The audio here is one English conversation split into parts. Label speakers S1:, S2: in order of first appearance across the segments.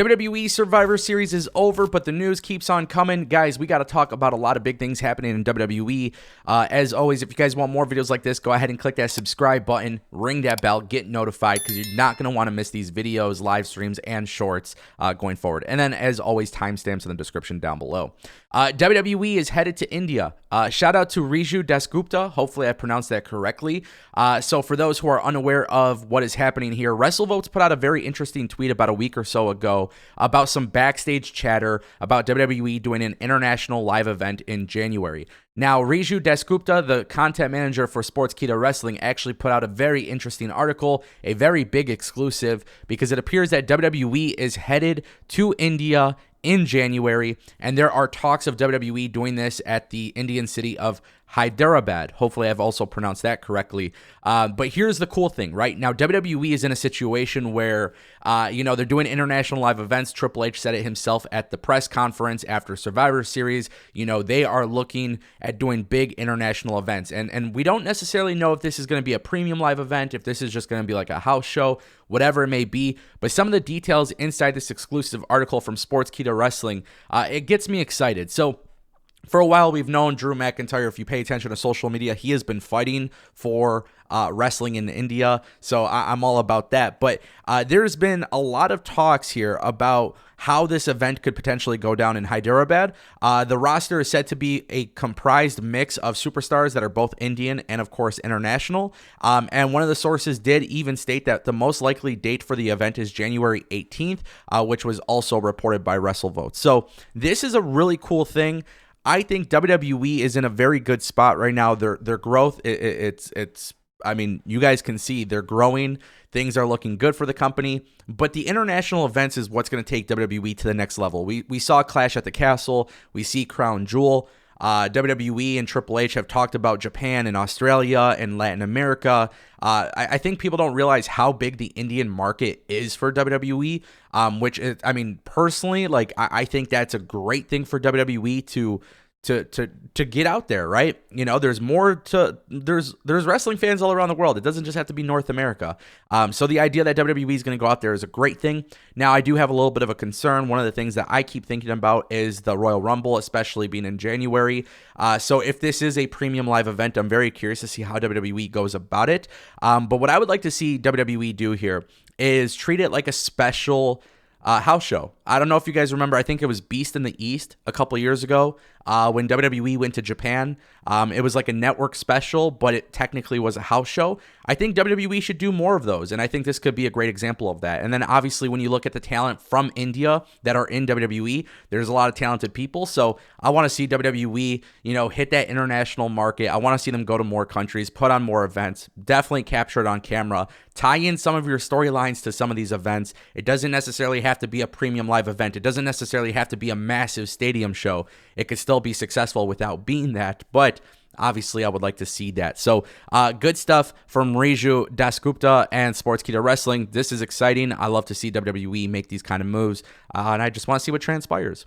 S1: WWE Survivor Series is over, but the news keeps on coming. Guys, we got to talk about a lot of big things happening in WWE. As always, if you guys want more videos like this, go ahead and click that subscribe button, ring that bell, get notified, because you're not going to want to miss these videos, live streams, and shorts going forward. And then, as always, timestamps in the description down below. WWE is headed to India. Shout out to Riju Dasgupta. Hopefully I pronounced that correctly. So for those who are unaware of what is happening here, WrestleVotes put out a very interesting tweet about a week or so ago about some backstage chatter about WWE doing an international live event in January. Now, Riju Dasgupta, the content manager for Sportskeeda Wrestling, actually put out a very interesting article, a very big exclusive, because it appears that WWE is headed to India in January, and there are talks of WWE doing this at the Indian city of Hyderabad. Hopefully I've also pronounced that correctly. But here's the cool thing, right? Now, WWE is in a situation where, they're doing international live events. Triple H said it himself at the press conference after Survivor Series. They are looking at doing big international events. And we don't necessarily know if this is going to be a premium live event, if this is just going to be like a house show, whatever it may be. But some of the details inside this exclusive article from Sportskeeda Wrestling, it gets me excited. So, for a while, we've known Drew McIntyre. If you pay attention to social media, he has been fighting for wrestling in India, so I'm all about that. But there's been a lot of talks here about how this event could potentially go down in Hyderabad. The roster is said to be a comprised mix of superstars that are both Indian and, of course, international. And one of the sources did even state that the most likely date for the event is January 18th, which was also reported by WrestleVotes. So this is a really cool thing. I think WWE is in a very good spot right now. Their growth, I mean, you guys can see they're growing. Things are looking good for the company, but the international events is what's going to take WWE to the next level. We saw Clash at the Castle. We see Crown Jewel. WWE and Triple H have talked about Japan and Australia and Latin America. I think people don't realize how big the Indian market is for WWE, which is, I mean, personally, like, I think that's a great thing for WWE to get out there, right? There's more to, there's wrestling fans all around the world. It doesn't just have to be North America. So the idea that WWE is going to go out there is a great thing. Now, I do have a little bit of a concern. One of the things that I keep thinking about is the Royal Rumble, especially being in January. So if this is a premium live event, I'm very curious to see how WWE goes about it. But what I would like to see WWE do here is treat it like a special house show. I don't know if you guys remember, I think it was Beast in the East a couple years ago when WWE went to Japan. It was like a network special, but it technically was a house show. I think WWE should do more of those, and I think this could be a great example of that. And then obviously when you look at the talent from India that are in WWE, there's a lot of talented people, so I want to see WWE, hit that international market. I want to see them go to more countries, put on more events, definitely capture it on camera, tie in some of your storylines to some of these events. It doesn't necessarily have to be a premium live event. It doesn't necessarily have to be a massive stadium show. It could still be successful without being that, but obviously I would like to see that. So good stuff from Riju Dasgupta and Sportskeeda Wrestling. This is exciting. I love to see WWE make these kind of moves, and I just want to see what transpires.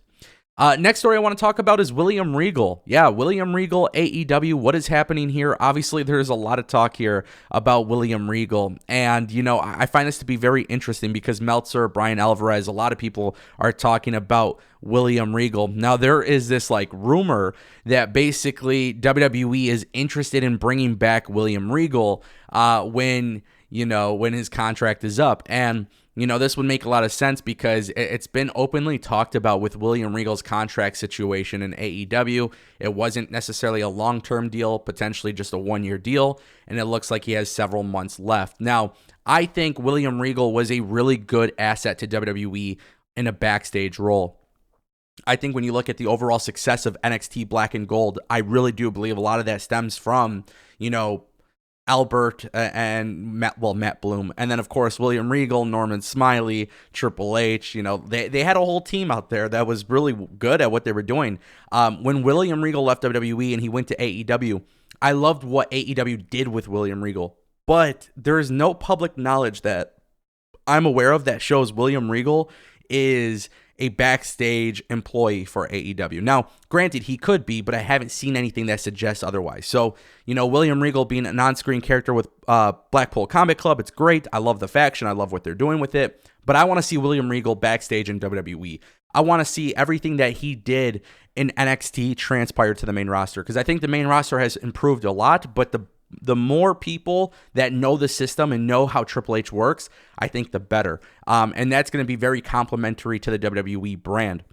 S1: Next story I want to talk about is William Regal. Yeah, William Regal, AEW. What is happening here? Obviously, there's a lot of talk here about William Regal. And, I find this to be very interesting because Meltzer, Brian Alvarez, a lot of people are talking about William Regal. Now, there is this rumor that basically WWE is interested in bringing back William Regal when his contract is up. And this would make a lot of sense because it's been openly talked about with William Regal's contract situation in AEW. It wasn't necessarily a long-term deal, potentially just a one-year deal, and it looks like he has several months left. Now, I think William Regal was a really good asset to WWE in a backstage role. I think when you look at the overall success of NXT Black and Gold, I really do believe a lot of that stems from, Albert and Matt Bloom, and then of course William Regal, Norman Smiley, Triple H. They had a whole team out there that was really good at what they were doing. When William Regal left WWE and he went to AEW, I loved what AEW did with William Regal, but there is no public knowledge that I'm aware of that shows William Regal is a backstage employee for AEW. Now, granted, he could be, but I haven't seen anything that suggests otherwise. So, William Regal being an on-screen character with Blackpool Combat Club, it's great. I love the faction. I love what they're doing with it. But I want to see William Regal backstage in WWE. I want to see everything that he did in NXT transpire to the main roster, because I think the main roster has improved a lot, but the more people that know the system and know how Triple H works, I think the better. And that's going to be very complimentary to the WWE brand.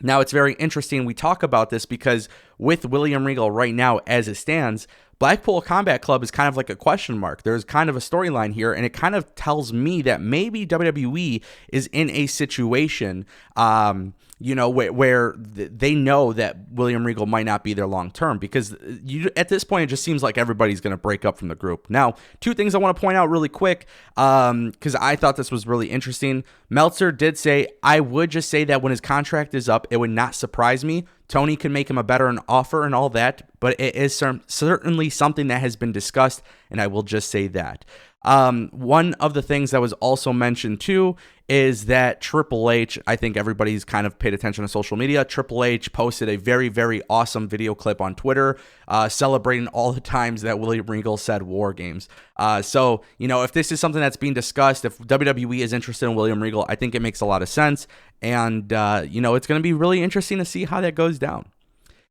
S1: Now, it's very interesting we talk about this because with William Regal right now as it stands, Blackpool Combat Club is kind of like a question mark. There's kind of a storyline here, and it kind of tells me that maybe WWE is in a situation where they know that William Regal might not be there long term, because at this point, it just seems like everybody's going to break up from the group. Now, two things I want to point out really quick, because I thought this was really interesting. Meltzer did say, I would just say that when his contract is up, it would not surprise me. Tony can make him a better offer and all that, but it is certainly something that has been discussed, and I will just say that. One of the things that was also mentioned too is that Triple H, I think everybody's kind of paid attention to social media. Triple H posted a very, very awesome video clip on Twitter celebrating all the times that William Regal said War Games. So, if this is something that's being discussed, if WWE is interested in William Regal, I think it makes a lot of sense. And, it's going to be really interesting to see how that goes down.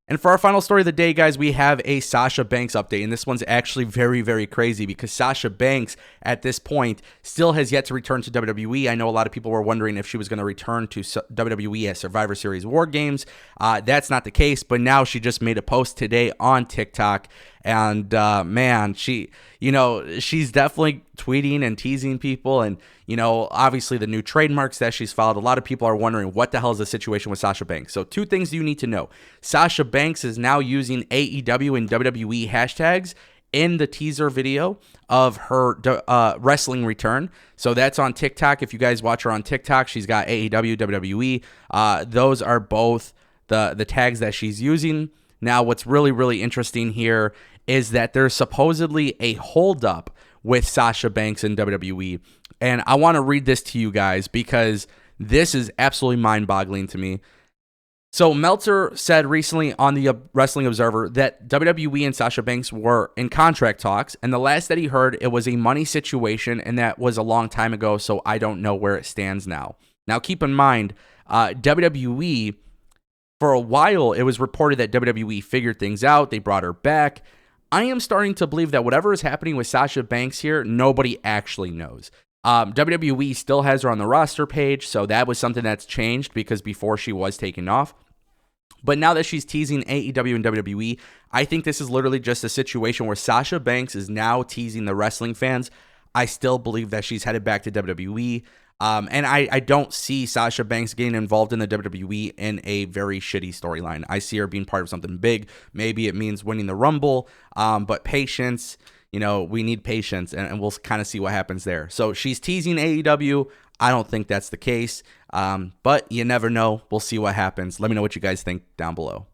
S1: And for our final story of the day, guys, we have a Sasha Banks update. And this one's actually very, very crazy because Sasha Banks, at this point, still has yet to return to WWE. I know a lot of people were wondering if she was going to return to WWE at Survivor Series War Games. That's not the case, but now she just made a post today on TikTok. And man, she's definitely tweeting and teasing people. And, obviously the new trademarks that she's filed, a lot of people are wondering what the hell is the situation with Sasha Banks. So two things you need to know. Sasha Banks is now using AEW and WWE hashtags in the teaser video of her wrestling return. So that's on TikTok. If you guys watch her on TikTok, she's got AEW, WWE. Those are both the tags that she's using. Now, what's really, really interesting here is that there's supposedly a holdup with Sasha Banks in WWE. And I want to read this to you guys because this is absolutely mind-boggling to me. So Meltzer said recently on the Wrestling Observer that WWE and Sasha Banks were in contract talks, and the last that he heard, it was a money situation, and that was a long time ago, so I don't know where it stands now. Now, keep in mind, WWE, for a while, it was reported that WWE figured things out. They brought her back. I am starting to believe that whatever is happening with Sasha Banks here, nobody actually knows. WWE still has her on the roster page, so that was something that's changed because before she was taken off. But now that she's teasing AEW and WWE, I think this is literally just a situation where Sasha Banks is now teasing the wrestling fans. I still believe that she's headed back to WWE. And I don't see Sasha Banks getting involved in the WWE in a very shitty storyline. I see her being part of something big. Maybe it means winning the Rumble, but patience, we need patience, and we'll kind of see what happens there. So she's teasing AEW. I don't think that's the case, but you never know. We'll see what happens. Let me know what you guys think down below.